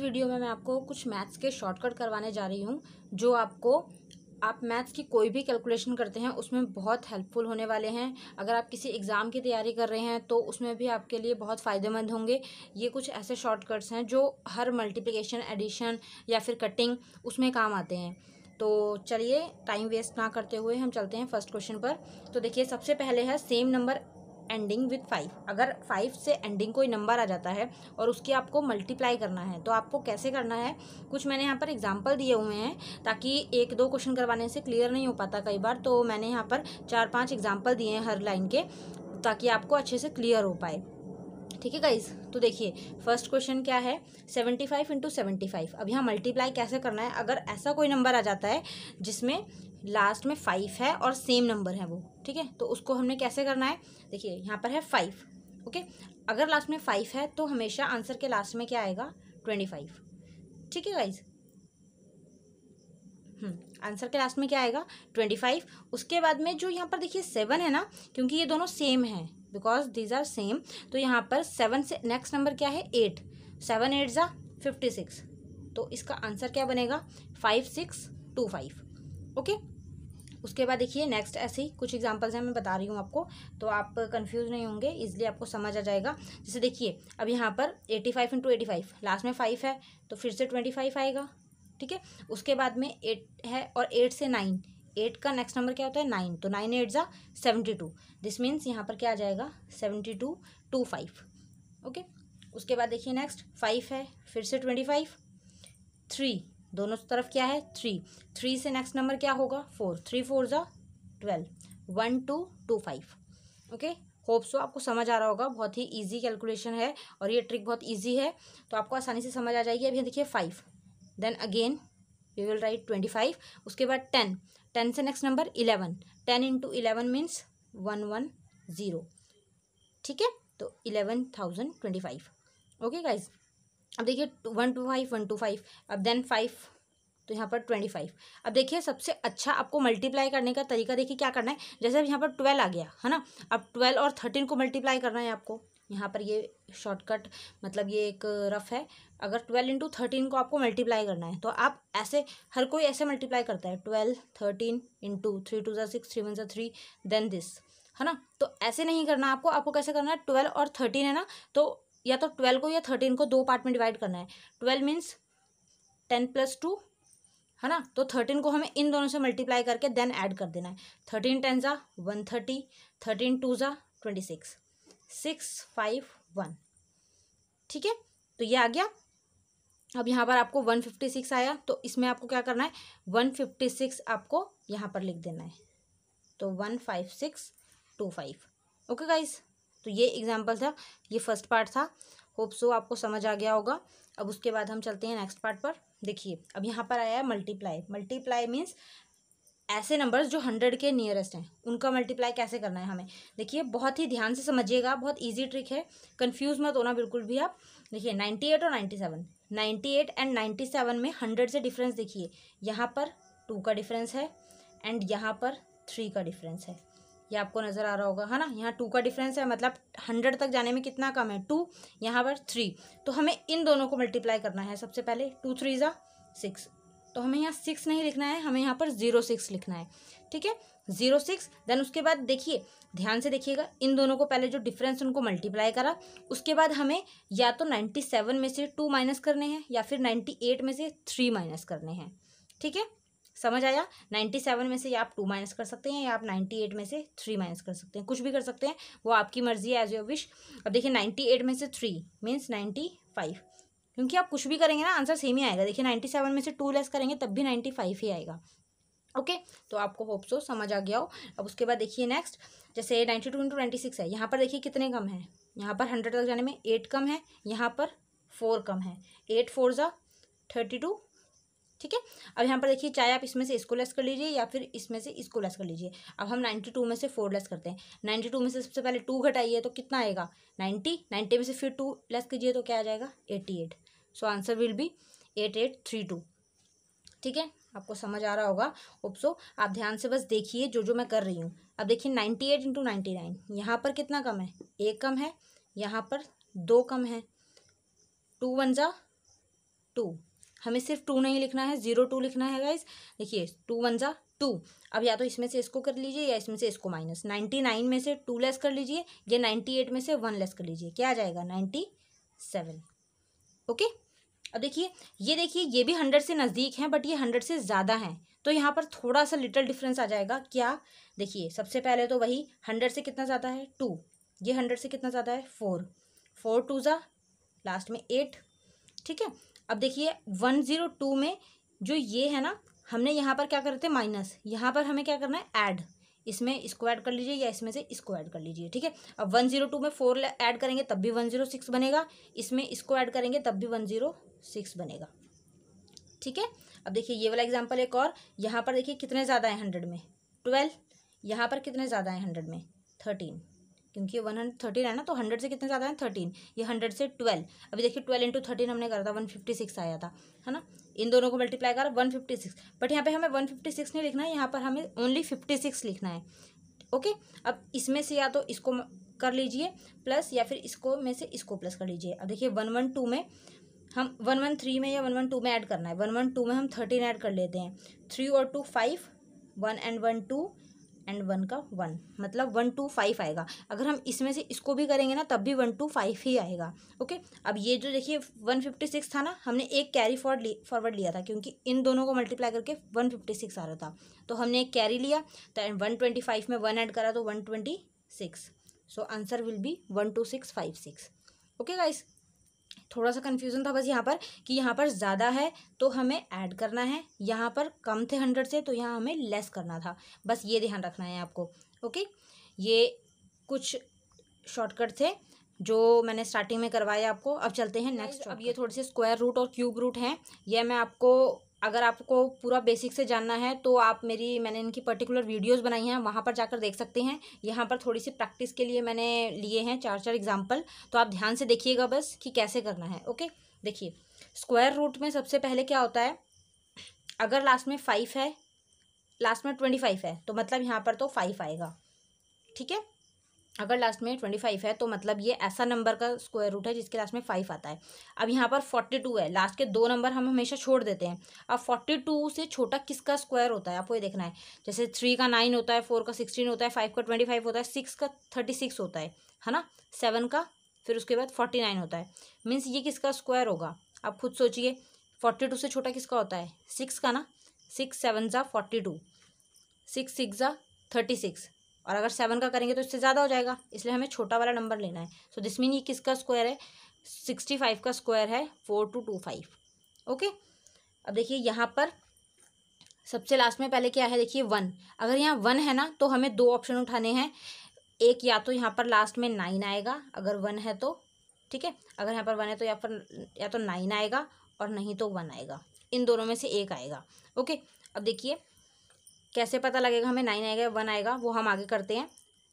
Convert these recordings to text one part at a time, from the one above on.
Video में मैं आपको कुछ मैथ्स के शॉर्टकट करवाने जा रही हूँ जो आपको आप मैथ्स की कोई भी कैलकुलेशन करते हैं उसमें बहुत हेल्पफुल होने वाले हैं। अगर आप किसी एग्ज़ाम की तैयारी कर रहे हैं तो उसमें भी आपके लिए बहुत फ़ायदेमंद होंगे। ये कुछ ऐसे शॉर्टकट्स हैं जो हर मल्टीप्लिकेशन, एडिशन या फिर कटिंग उसमें काम आते हैं। तो चलिए टाइम वेस्ट ना करते हुए हम चलते हैं फर्स्ट क्वेश्चन पर। तो देखिए सबसे पहले है सेम नंबर एंडिंग विथ 5। अगर 5 से एंडिंग कोई नंबर आ जाता है और उसकी आपको मल्टीप्लाई करना है तो आपको कैसे करना है, कुछ मैंने यहाँ पर एग्जांपल दिए हुए हैं ताकि एक दो क्वेश्चन करवाने से क्लियर नहीं हो पाता कई बार। तो मैंने यहाँ पर 4-5 एग्जांपल दिए हैं हर लाइन के ताकि आपको अच्छे से क्लियर हो पाए। ठीक है गाइज, तो देखिए फर्स्ट क्वेश्चन क्या है, 75 इंटू 75। अब यहाँ मल्टीप्लाई कैसे करना है। अगर ऐसा कोई नंबर आ जाता है जिसमें लास्ट में 5 है और सेम नंबर है वो, ठीक है, तो उसको हमने कैसे करना है। देखिए यहाँ पर है 5, ओके। अगर लास्ट में 5 है तो हमेशा आंसर के लास्ट में क्या आएगा, 25। ठीक है गाइज, आंसर के लास्ट में क्या आएगा, 25। उसके बाद में जो यहाँ पर देखिए 7 है ना, क्योंकि ये दोनों सेम हैं, बिकॉज दीज आर सेम, तो यहाँ पर 7 से नेक्स्ट नंबर क्या है, 8। 7 8 जा 56, तो इसका आंसर क्या बनेगा, 5625। ओके। उसके बाद देखिए नेक्स्ट ऐसे ही कुछ एग्जांपल्स हैं, मैं बता रही हूँ आपको तो आप कंफ्यूज नहीं होंगे, इसलिए आपको समझ आ जाएगा। जैसे देखिए अब यहाँ पर 85 इंटू 85, लास्ट में 5 है तो फिर से 25 आएगा, ठीक है। उसके बाद में 8 है और 8 से 9, 8 का नेक्स्ट नंबर क्या होता है, 9, तो 9 8 जा 72। दिस मीन्स यहाँ पर क्या आ जाएगा, 7225। ओके। उसके बाद देखिए नेक्स्ट 5 है, फिर से 25, 3, दोनों तरफ क्या है, 3 से नेक्स्ट नंबर क्या होगा, 4, 3 4 जा 12, 1225। ओके। होप सो आपको समझ आ रहा होगा, बहुत ही इजी कैलकुलेशन है और ये ट्रिक बहुत इजी है तो आपको आसानी से समझ आ जाएगी। अभी देखिए 5, then again we will write 25। उसके बाद 10 से नेक्स्ट नंबर 11, 10 इंटू 11 मीन्स 110, ठीक है, तो 11,025। ओके गाइज, अब देखिए 125 125, अब देन 5, तो यहाँ पर 25। अब देखिए सबसे अच्छा आपको मल्टीप्लाई करने का तरीका देखिए क्या करना है। जैसे अब यहाँ पर 12 आ गया है ना, अब 12 और 13 को मल्टीप्लाई करना है आपको। यहाँ पर ये शॉर्टकट मतलब ये एक रफ है। अगर 12 इंटू 13 को आपको मल्टीप्लाई करना है तो आप ऐसे, हर कोई ऐसे मल्टीप्लाई करता है, 12 13 इंटू 3 2 6 3 1 3, देन दिस, है ना। तो ऐसे नहीं करना आपको, आपको कैसे करना है, 12 और 13 है ना, तो या तो 12 को या 13 को दो पार्ट में डिवाइड करना है। 12 मीन्स 10 + 2, है ना, तो 13 को हमें इन दोनों से मल्टीप्लाई करके देन ऐड कर देना है। 13 10 जा 130, 13 2 जा 26, 651, ठीक है, तो ये आ गया। अब यहाँ पर आपको 156 आया तो इसमें आपको क्या करना है, 156 आपको यहाँ पर लिख देना है, तो 15625। ओके गाइस, तो ये एग्जाम्पल था, ये फर्स्ट पार्ट था। होप सो आपको समझ आ गया होगा। अब उसके बाद हम चलते हैं नेक्स्ट पार्ट पर। देखिए अब यहाँ पर आया है मल्टीप्लाई। मल्टीप्लाई मीन्स ऐसे नंबर्स जो 100 के नियरेस्ट हैं उनका मल्टीप्लाई कैसे करना है हमें। देखिए बहुत ही ध्यान से समझिएगा, बहुत ईजी ट्रिक है, कन्फ्यूज मत होना बिल्कुल भी आप। देखिए 98 और 97, 98 एंड 97 में 100 से डिफरेंस देखिए, यहाँ पर 2 का डिफरेंस है एंड यहाँ पर 3 का डिफरेंस है, ये आपको नज़र आ रहा होगा, है ना। यहाँ 2 का डिफरेंस है, मतलब 100 तक जाने में कितना कम है, 2, यहाँ पर 3, तो हमें इन दोनों को मल्टीप्लाई करना है। सबसे पहले 2 3 जा 6, तो हमें यहाँ 6 नहीं लिखना है, हमें यहाँ पर 06 लिखना है, ठीक है, 06। देन उसके बाद देखिए ध्यान से देखिएगा, इन दोनों को पहले जो डिफरेंस उनको मल्टीप्लाई करा, उसके बाद हमें या तो 97 में से 2 माइनस करने हैं या फिर 98 में से 3 माइनस करने हैं, ठीक है, समझ आया। 97 में से या आप 2 माइनस कर सकते हैं या आप 98 में से 3 माइनस कर सकते हैं, कुछ भी कर सकते हैं, वो आपकी मर्जी है, एज योर विश। अब देखिए 98 में से 3 मीन्स 95, क्योंकि आप कुछ भी करेंगे ना आंसर सेम ही आएगा। देखिए 97 में से 2 लेस करेंगे तब भी 95 ही आएगा। ओके, तो आपको होप सो समझ आ गया हो। अब उसके बाद देखिए नेक्स्ट, जैसे 92 इंटू 96 है, यहाँ पर देखिए कितने कम है, यहाँ पर 100 तक जाने में 8 कम है, यहाँ पर 4 कम है, 8 4 जा 32, ठीक है। अब यहाँ पर देखिए चाहे आप इसमें से इसको लेस कर लीजिए या फिर इसमें से इसको लेस कर लीजिए। अब हम 92 में से 4 लेस करते हैं। 92 में से सबसे पहले 2 घटाइए तो कितना आएगा, 90, 90 में से फिर 2 लेस कीजिए तो क्या आ जाएगा, 88। सो आंसर विल बी 8832, ठीक है, आपको समझ आ रहा होगा होप सो। आप ध्यान से बस देखिए जो जो मैं कर रही हूँ। अब देखिए 98 इंटू 99, यहाँ पर कितना कम है, 1 कम है, यहाँ पर 2 कम है, 2 1 जा 2, हमें सिर्फ 2 नहीं लिखना है, 0 2 लिखना है गाइज। देखिए 2 1 जा 2, अब या तो इसमें से इसको कर लीजिए या इसमें से इसको माइनस, 99 में से 2 लेस कर लीजिए या 98 में से 1 लेस कर लीजिए, क्या आ जाएगा 97। ओके, अब देखिए ये भी 100 से नज़दीक हैं बट ये 100 से ज़्यादा हैं, तो यहाँ पर थोड़ा सा लिटिल डिफरेंस आ जाएगा। क्या, देखिए सबसे पहले तो वही 100 से कितना ज़्यादा है 2, ये 100 से कितना ज़्यादा है 4, 4 2 जा लास्ट में 8, ठीक है। अब देखिए 102 में जो ये है ना, हमने यहाँ पर क्या करते हैं माइनस, यहाँ पर हमें क्या करना है ऐड, इसमें इसको ऐड कर लीजिए या इसमें से इसको ऐड कर लीजिए, ठीक है। अब 102 में 4 ऐड करेंगे तब भी 106 बनेगा, इसमें इसको ऐड करेंगे तब भी 106 बनेगा, ठीक है। अब देखिए ये वाला एग्जांपल एक और, यहाँ पर देखिए कितने ज़्यादा है 100 में 12, यहाँ पर कितने ज़्यादा है 100 में 13, क्योंकि ये 113 है ना, तो 100 से कितने ज़्यादा है 13, ये 100 से 12। अभी देखिए 12 इंटू 13 हमने करा था 156 आया था, है ना। इन दोनों को मल्टीप्लाई करा 156, बट यहाँ पे हमें 156 नहीं लिखना है, यहाँ पर हमें ओनली 56 लिखना है। ओके, अब इसमें से या तो इसको कर लीजिए प्लस या फिर इसको में से इसको प्लस कर लीजिए। अब देखिए 112 में हम 113 में या 112 में ऐड करना है, 112 में हम 13 ऐड कर लेते हैं, 3 और 2 5, 1 एंड 1 2 एंड 1 का 1, मतलब 125 आएगा। अगर हम इसमें से इसको भी करेंगे ना तब भी 125 ही आएगा। ओके, अब ये जो देखिए 156 था ना, हमने एक कैरी फॉरवर्ड लिया था क्योंकि इन दोनों को मल्टीप्लाई करके 156 आ रहा था, तो हमने एक कैरी लिया, तो 125 में 1 ऐड करा तो 126, so answer will be 12656। Okay guys, थोड़ा सा कन्फ्यूज़न था बस यहाँ पर कि यहाँ पर ज़्यादा है तो हमें ऐड करना है, यहाँ पर कम थे 100 से तो यहाँ हमें लेस करना था, बस ये ध्यान रखना है आपको। ओके, ये कुछ शॉर्टकट थे जो मैंने स्टार्टिंग में करवाया आपको। अब चलते हैं नेक्स्ट। अब ये थोड़े से स्क्वायर रूट और क्यूब रूट हैं, ये मैं आपको, अगर आपको पूरा बेसिक से जानना है तो आप मैंने इनकी पर्टिकुलर वीडियोस बनाई हैं, वहाँ पर जाकर देख सकते हैं। यहाँ पर थोड़ी सी प्रैक्टिस के लिए मैंने लिए हैं 4 एग्जाम्पल, तो आप ध्यान से देखिएगा बस कि कैसे करना है। ओके, देखिए स्क्वायर रूट में सबसे पहले क्या होता है, अगर लास्ट में 5 है, लास्ट में 25 है तो मतलब यहाँ पर तो 5 आएगा, ठीक है। अगर लास्ट में 25 है तो मतलब ये ऐसा नंबर का स्क्वायर रूट है जिसके लास्ट में 5 आता है। अब यहाँ पर 42 है, लास्ट के 2 नंबर हम हमेशा छोड़ देते हैं। अब 42 से छोटा किसका स्क्वायर होता है आपको ये देखना है, जैसे 3 का 9 होता है, 4 का 16 होता है, 5 का 25 होता है, 6 का 36 होता है ना, 7 का फिर उसके बाद 49 होता है। मीन्स ये किसका स्क्वायर होगा, आप खुद सोचिए। 42 से छोटा किसका होता है 6 का ना, 6 7 जा 42, 6 6 जा 36, और अगर 7 का करेंगे तो इससे ज़्यादा हो जाएगा, इसलिए हमें छोटा वाला नंबर लेना है। सो दिस मीन ये किसका स्क्वायर है, 65 का स्क्वायर है 4225। ओके, अब देखिए यहाँ पर सबसे लास्ट में पहले क्या है, देखिए 1, अगर यहाँ 1 है ना तो हमें 2 ऑप्शन उठाने हैं, एक या तो यहाँ पर लास्ट में 9 आएगा अगर 1 है तो, ठीक है, अगर यहाँ पर 1 है तो या तो 9 आएगा और नहीं तो 1 आएगा, इन दोनों में से एक आएगा। ओके, अब देखिए कैसे पता लगेगा हमें 9 आएगा या 1 आएगा, वो हम आगे करते हैं।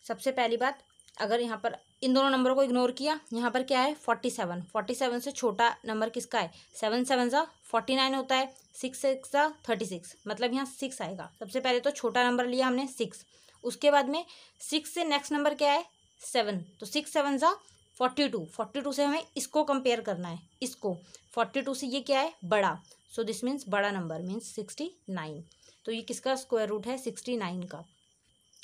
सबसे पहली बात, अगर यहाँ पर इन दोनों नंबरों को इग्नोर किया, यहाँ पर क्या है 47, 47 से छोटा नंबर किसका है, 7 7 जा 49 होता है, 6 6 जा 36, मतलब यहाँ 6 आएगा। सबसे पहले तो छोटा नंबर लिया हमने 6, उसके बाद में 6 से नेक्स्ट नंबर क्या है 7, तो 6 7 जा 42, 42 से हमें इसको कंपेयर करना है, इसको 42 से ये क्या है बड़ा, सो दिस मीन्स बड़ा नंबर मीन्स 69, तो ये किसका स्क्वायर रूट है 69 का।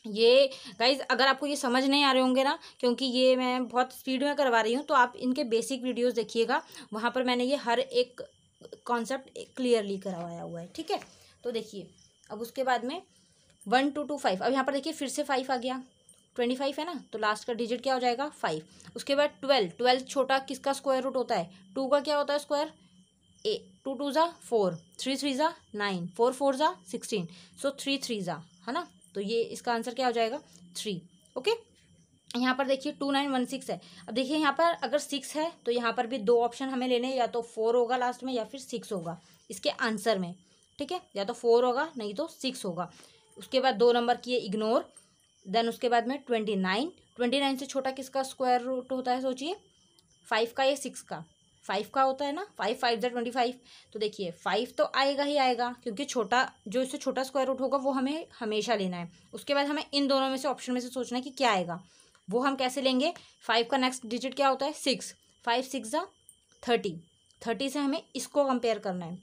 ये गाइज अगर आपको ये समझ नहीं आ रहे होंगे ना, क्योंकि ये मैं बहुत स्पीड में करवा रही हूँ, तो आप इनके बेसिक वीडियोस देखिएगा, वहाँ पर मैंने ये हर एक कॉन्सेप्ट क्लियरली करवाया हुआ है, ठीक है। तो देखिए अब उसके बाद में 1 2 2 5, अब यहाँ पर देखिए फिर से 5 आ गया, 25 है ना, तो लास्ट का डिजिट क्या हो जाएगा 5। उसके बाद 12 छोटा किसका स्क्वायर रूट होता है, 2 का क्या होता है स्क्वायर, 2 2 जा 4, 3 3 जा 9, 4 4 जा 16, सो 3 3 जा, है ना, तो ये इसका आंसर क्या हो जाएगा 3। ओके, यहाँ पर देखिए 2916 है। अब देखिए यहाँ पर अगर 6 है तो यहाँ पर भी 2 ऑप्शन हमें लेने, या तो 4 होगा लास्ट में या फिर 6 होगा इसके आंसर में, ठीक है, या तो 4 होगा नहीं तो 6 होगा। उसके बाद 2 नंबर किए इग्नोर, देन उसके बाद में 29 से छोटा किसका स्क्वायर रूट होता है, सोचिए 5 का या 6 का, 5 का होता है ना, 5 5 जा 25, तो देखिए 5 तो आएगा ही आएगा, क्योंकि छोटा जो इससे छोटा स्क्वायर रूट होगा वो हमें हमेशा लेना है। उसके बाद हमें इन दोनों में से ऑप्शन में से सोचना है कि क्या आएगा, वो हम कैसे लेंगे। 5 का नेक्स्ट डिजिट क्या होता है 6, 5 6 जा 30, 30 से हमें इसको कंपेयर करना है।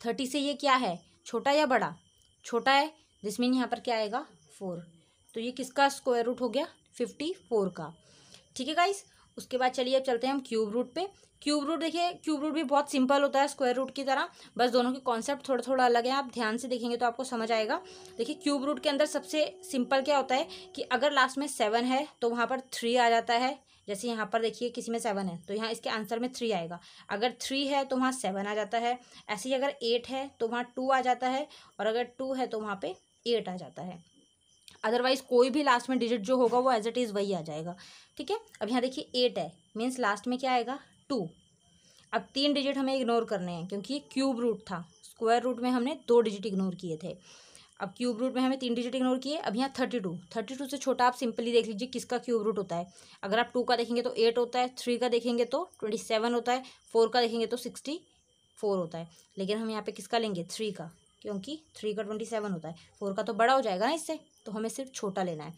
30 से ये क्या है, छोटा या बड़ा? छोटा है, दिस मीन यहाँ पर क्या आएगा 4। तो ये किसका स्क्वायर रूट हो गया 54 का। ठीक है गाइस, उसके बाद चलिए अब चलते हैं हम क्यूब रूट पे। क्यूब रूट देखिए, क्यूब रूट भी बहुत सिंपल होता है स्क्वायर रूट की तरह, बस दोनों के कॉन्सेप्ट थोड़ा थोड़ा अलग है। आप ध्यान से देखेंगे तो आपको समझ आएगा। देखिए क्यूब रूट के अंदर सबसे सिंपल क्या होता है कि अगर लास्ट में 7 है तो वहाँ पर 3 आ जाता है। जैसे यहाँ पर देखिए किसी में 7 है तो यहाँ इसके आंसर में 3 आएगा। अगर 3 है तो वहाँ 7 आ जाता है। ऐसे ही अगर 8 है तो वहाँ 2 आ जाता है, और अगर 2 है तो वहाँ पे 8 आ जाता है। अदरवाइज कोई भी लास्ट में डिजिट जो होगा वो एज इट इज़ वही आ जाएगा। ठीक है, अब यहाँ देखिए 8 है, मीन्स लास्ट में क्या आएगा 2। अब 3 डिजिट हमें इग्नोर करने हैं क्योंकि ये क्यूब रूट था। स्क्वायर रूट में हमने 2 डिजिट इग्नोर किए थे, अब क्यूब रूट में हमें 3 डिजिट इग्नोर किए। अब यहाँ 32 से छोटा आप सिंपली देख लीजिए किसका क्यूब रूट होता है। अगर आप 2 का देखेंगे तो 8 होता है, 3 का देखेंगे तो 27 होता है, 4 का देखेंगे तो 64 होता है। लेकिन हम यहाँ पे किसका लेंगे 3 का, क्योंकि 3 का 27 होता है, 4 का तो बड़ा हो जाएगा ना इससे, तो हमें सिर्फ छोटा लेना है।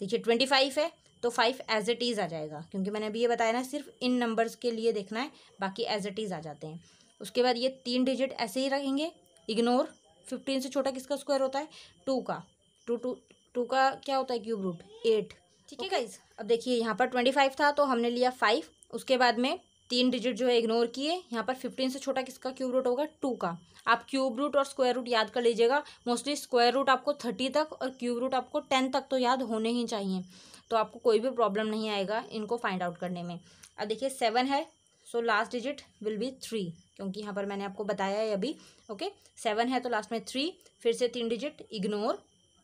देखिए 25 है तो 5 एज इट इज़ आ जाएगा, क्योंकि मैंने अभी ये बताया ना सिर्फ इन नंबर्स के लिए देखना है, बाकी एज इट इज़ आ जाते हैं। उसके बाद ये 3 डिजिट ऐसे ही रहेंगे इग्नोर। 15 से छोटा किसका स्क्वायर होता है 2 का। टू का क्या होता है क्यूब रूट 8। ठीक है गाइज, अब देखिए यहाँ पर 25 था तो हमने लिया 5, उसके बाद में 3 डिजिट जो है इग्नोर किए। यहाँ पर 15 से छोटा किसका क्यूब रूट होगा 2 का। आप क्यूब रूट और स्क्वायर रूट याद कर लीजिएगा। मोस्टली स्क्वायर रूट आपको 30 तक और क्यूब रूट आपको 10 तक तो याद होने ही चाहिए, तो आपको कोई भी प्रॉब्लम नहीं आएगा इनको फाइंड आउट करने में। अब देखिए 7 है, so last digit will be 3, क्योंकि यहाँ पर मैंने आपको बताया है अभी। ओके, 7 है तो लास्ट में 3, फिर से 3 digit ignore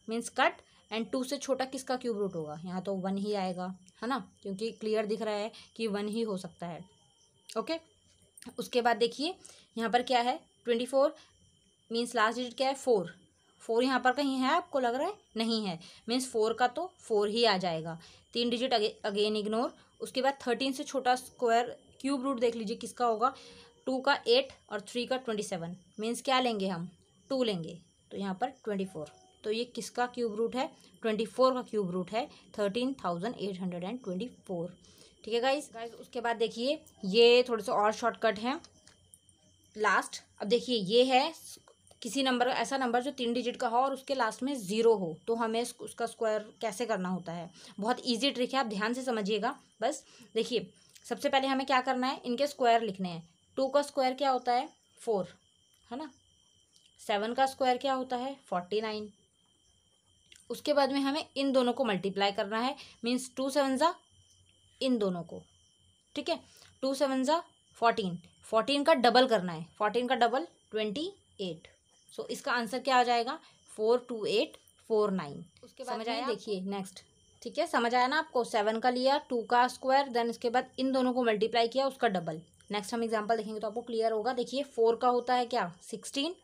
means cut, and 2 से छोटा किसका क्यूब रूट होगा, यहाँ तो 1 ही आएगा, है ना, क्योंकि क्लियर दिख रहा है कि 1 ही हो सकता है। ओके, उसके बाद देखिए यहाँ पर क्या है 24 मीन्स लास्ट डिजिट क्या है 4। 4 यहाँ पर कहीं है आपको लग रहा है, नहीं है, मीन्स 4 का तो 4 ही आ जाएगा। 3 डिजिट अगेन इग्नोर। उसके बाद 13 से छोटा स्क्वायर क्यूब रूट देख लीजिए किसका होगा, 2 का 8 और 3 का 27, मीन्स क्या लेंगे हम 2 लेंगे, तो यहाँ पर 24। तो ये किसका क्यूब रूट है 24 का क्यूब रूट है 13,824। ठीक है गाइस। उसके बाद देखिए ये थोड़े से और शॉर्टकट हैं लास्ट। अब देखिए ये है किसी नंबर, ऐसा नंबर जो 3 डिजिट का हो और उसके लास्ट में 0 हो, तो हमें उसका स्क्वायर कैसे करना होता है। बहुत इजी ट्रिक है, आप ध्यान से समझिएगा बस। देखिए सबसे पहले हमें क्या करना है, इनके स्क्वायर लिखने हैं। 2 का स्क्वायर क्या होता है 4, है ना। 7 का स्क्वायर क्या होता है 49। उसके बाद में हमें इन दोनों को मल्टीप्लाई करना है, मीन्स 2 7 ज़ा इन दोनों को, ठीक है। 2 7 ज़ा 14, 14 का डबल करना है, 14 का डबल 28। सो इसका आंसर क्या आ जाएगा 42849। उसके बाद समझ आया, देखिए नेक्स्ट, ठीक है, समझ आया ना आपको। 7 का लिया, 2 का स्क्वायर, देन इसके बाद इन दोनों को मल्टीप्लाई किया उसका डबल। नेक्स्ट हम एग्जाम्पल देखेंगे तो आपको क्लियर होगा। देखिए 4 का होता है क्या 16,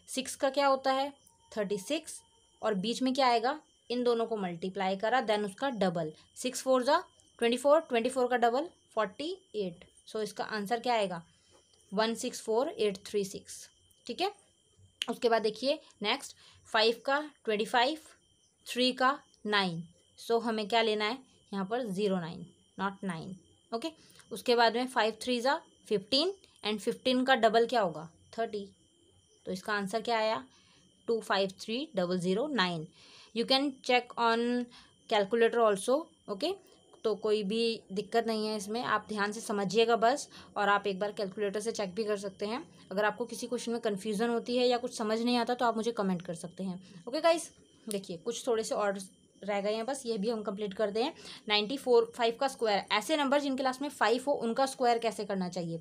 6 का क्या होता है 36, और बीच में क्या आएगा इन दोनों को मल्टीप्लाई करा देन उसका डबल। 6 4 ज़ा 24, 24 का डबल 48। सो इसका आंसर क्या आएगा 164836। ठीक है। उसके बाद देखिए नेक्स्ट 5 का 25, 3 का 9। सो हमें क्या लेना है यहाँ पर 09 नॉट 9। ओके, उसके बाद में 5 3 ज़ा 15 एंड 15 का डबल क्या होगा 30। तो इसका आंसर क्या आया 253009। You can check on calculator also. Okay, तो कोई भी दिक्कत नहीं है इसमें, आप ध्यान से समझिएगा बस, और आप एक बार कैलकुलेटर से चेक भी कर सकते हैं। अगर आपको किसी क्वेश्चन में कन्फ्यूज़न होती है या कुछ समझ नहीं आता तो आप मुझे कमेंट कर सकते हैं। ओके गाइस, देखिए कुछ थोड़े से और रह गए हैं, बस ये भी हम कंप्लीट कर दें। 94 5 का स्क्वायर, ऐसे नंबर जिनके लास्ट में 5 हो उनका स्क्वायर कैसे करना चाहिए।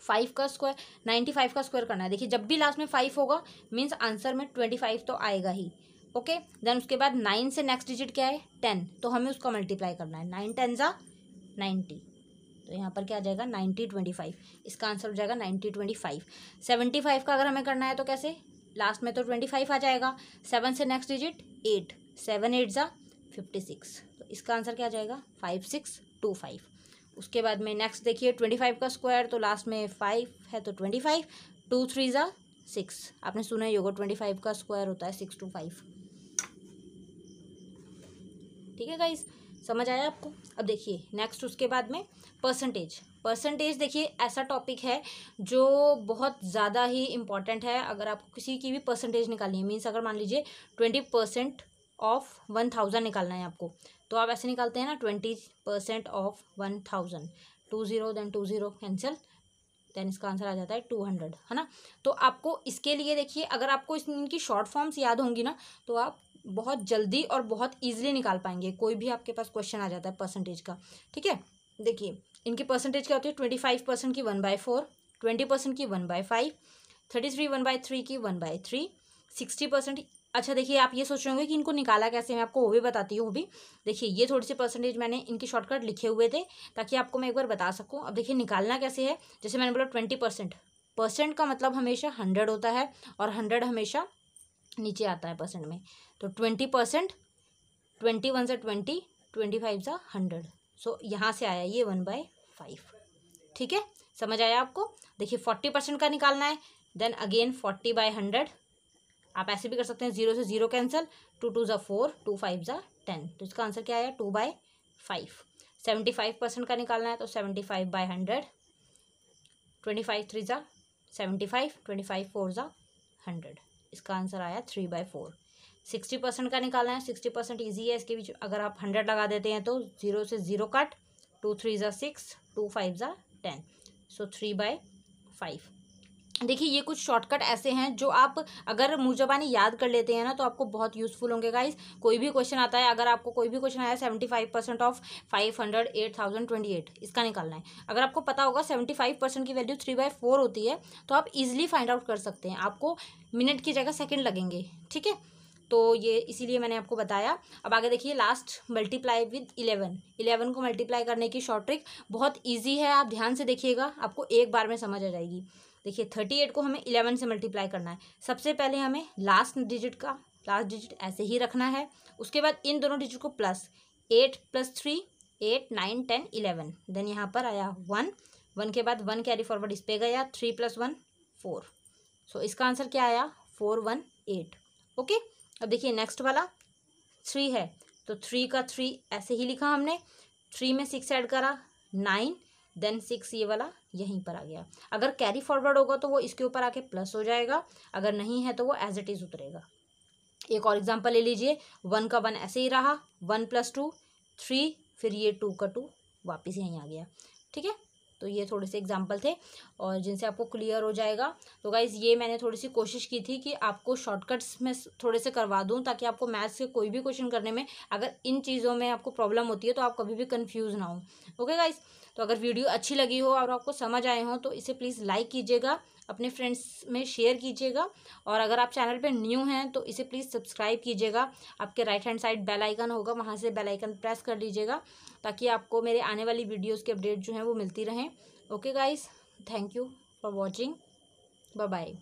5 का स्क्वायर 95 का स्क्वायर करना है। देखिए जब भी लास्ट में 5 होगा मीन्स आंसर में 25 तो आएगा ही। ओके, देन उसके बाद 9 से नेक्स्ट डिजिट क्या है 10, तो हमें उसका मल्टीप्लाई करना है। 9 10 ज़ा 90, तो यहाँ पर क्या आ जाएगा 90 25। इसका आंसर हो जाएगा 90 25। 75 का अगर हमें करना है तो कैसे, लास्ट में तो 25 आ जाएगा, 7 से नेक्स्ट डिजिट 8, 7 8 ज़ा 56। तो इसका आंसर क्या आ जाएगा 5625। उसके बाद में नेक्स्ट देखिए 25 का स्क्वायर, तो लास्ट में 5 है तो 25, 2 3 ज़ा 6। आपने सुना ही होगा 25 का स्क्वायर होता है 625। ठीक है गाइस, समझ आया आपको। अब देखिए नेक्स्ट उसके बाद में परसेंटेज देखिए ऐसा टॉपिक है जो बहुत ज़्यादा ही इम्पॉर्टेंट है। अगर आपको किसी की भी परसेंटेज निकालनी है, मीन्स अगर मान लीजिए 20% ऑफ 1000 निकालना है आपको, तो आप ऐसे निकालते हैं ना 20% ऑफ 1000, 20 देन 20 कैंसिल, देन इसका आंसर आ जाता है 200, है ना। तो आपको इसके लिए देखिए अगर आपको इनकी शॉर्ट फॉर्म्स याद होंगी ना तो आप बहुत जल्दी और बहुत ईजिली निकाल पाएंगे। कोई भी आपके पास क्वेश्चन आ जाता है परसेंटेज का, ठीक है। देखिए इनकी परसेंटेज क्या होती है, 25% की 1/4, 20% की 1/5, 33 1/3 की 1/3, 60%। अच्छा देखिए आप ये सोच रहे होंगे कि इनको निकाला कैसे, मैं आपको वो भी बताती हूँ। भी देखिए ये थोड़ी सी परसेंटेज मैंने इनके शॉर्टकट लिखे हुए थे ताकि आपको मैं एक बार बता सकूँ। अब देखिए निकालना कैसे है, जैसे मैंने बोला 20%, परसेंट का मतलब हमेशा 100 होता है और 100 हमेशा नीचे आता है परसेंट में। तो 20%, 21 से 20, 25 से 100, सो यहाँ से आया ये 1/5, ठीक है। समझ आया आपको। देखिए 40% का निकालना है, देन अगेन 40/100, आप ऐसे भी कर सकते हैं, 0 से 0 कैंसिल, 2 2 ज़ा 4, 2 5 ज़ा 10, तो इसका आंसर क्या आया 2/5। 75% का निकालना है तो 75/100, 25 3 ज़ा 75, 25 4 ज़ा 100, इसका आंसर आया 3/4। 60% का निकालना है, 60% ईजी है, इसके बीच अगर आप 100 लगा देते हैं तो 0 से 0 कट, 2 3 ज़ा 6, 2 5 ज़ा 10, सो 3/5। देखिए ये कुछ शॉर्टकट ऐसे हैं जो आप अगर मुँह ज़बानी याद कर लेते हैं ना तो आपको बहुत यूज़फुल होंगे गाइस। कोई भी क्वेश्चन आता है, अगर आपको कोई भी क्वेश्चन आया 75% ऑफ 500 8028, इसका निकालना है, अगर आपको पता होगा 75% की वैल्यू 3/4 होती है तो आप इजीली फाइंड आउट कर सकते हैं। आपको मिनट की जगह सेकेंड लगेंगे, ठीक है। तो ये इसीलिए मैंने आपको बताया। अब आगे देखिए लास्ट, मल्टीप्लाई विद 11 को मल्टीप्लाई करने की शॉर्ट ट्रिक बहुत ईजी है, आप ध्यान से देखिएगा, आपको एक बार में समझ आ जाएगी। देखिए 38 को हमें 11 से मल्टीप्लाई करना है। सबसे पहले हमें लास्ट डिजिट ऐसे ही रखना है, उसके बाद इन दोनों डिजिट को प्लस, 8 + 3 8 9 10 11, देन यहाँ पर आया 1 के बाद 1 कैरी फॉरवर्ड इस पे गया, 3 + 1 4, सो इसका आंसर क्या आया 418। ओके। अब देखिए नेक्स्ट वाला 3 है तो 3 का 3 ऐसे ही लिखा हमने, 3 में 6 ऐड करा 9, देन 6 ये वाला यहीं पर आ गया। अगर कैरी फॉरवर्ड होगा तो वो इसके ऊपर आके प्लस हो जाएगा, अगर नहीं है तो वो एज इट इज़ उतरेगा। एक और एग्जांपल ले लीजिए, 1 का 1 ऐसे ही रहा, 1 + 2 3, फिर ये 2 का 2 वापस यहीं आ गया, ठीक है। तो ये थोड़े से एग्जांपल थे और जिनसे आपको क्लियर हो जाएगा। तो गाइज़ ये मैंने थोड़ी सी कोशिश की थी कि आपको शॉर्टकट्स में थोड़े से करवा दूं ताकि आपको मैथ्स के कोई भी क्वेश्चन करने में अगर इन चीज़ों में आपको प्रॉब्लम होती है तो आप कभी भी कंफ्यूज ना हो। ओके गाइज़, तो अगर वीडियो अच्छी लगी हो और आपको समझ आए हो तो इसे प्लीज़ लाइक कीजिएगा, अपने फ्रेंड्स में शेयर कीजिएगा, और अगर आप चैनल पे न्यू हैं तो इसे प्लीज़ सब्सक्राइब कीजिएगा। आपके right hand side bell icon होगा, वहाँ से बेल आइकन प्रेस कर लीजिएगा ताकि आपको मेरे आने वाली वीडियोज़ की अपडेट जो हैं वो मिलती रहें। Okay guys, thank you for watching, bye bye.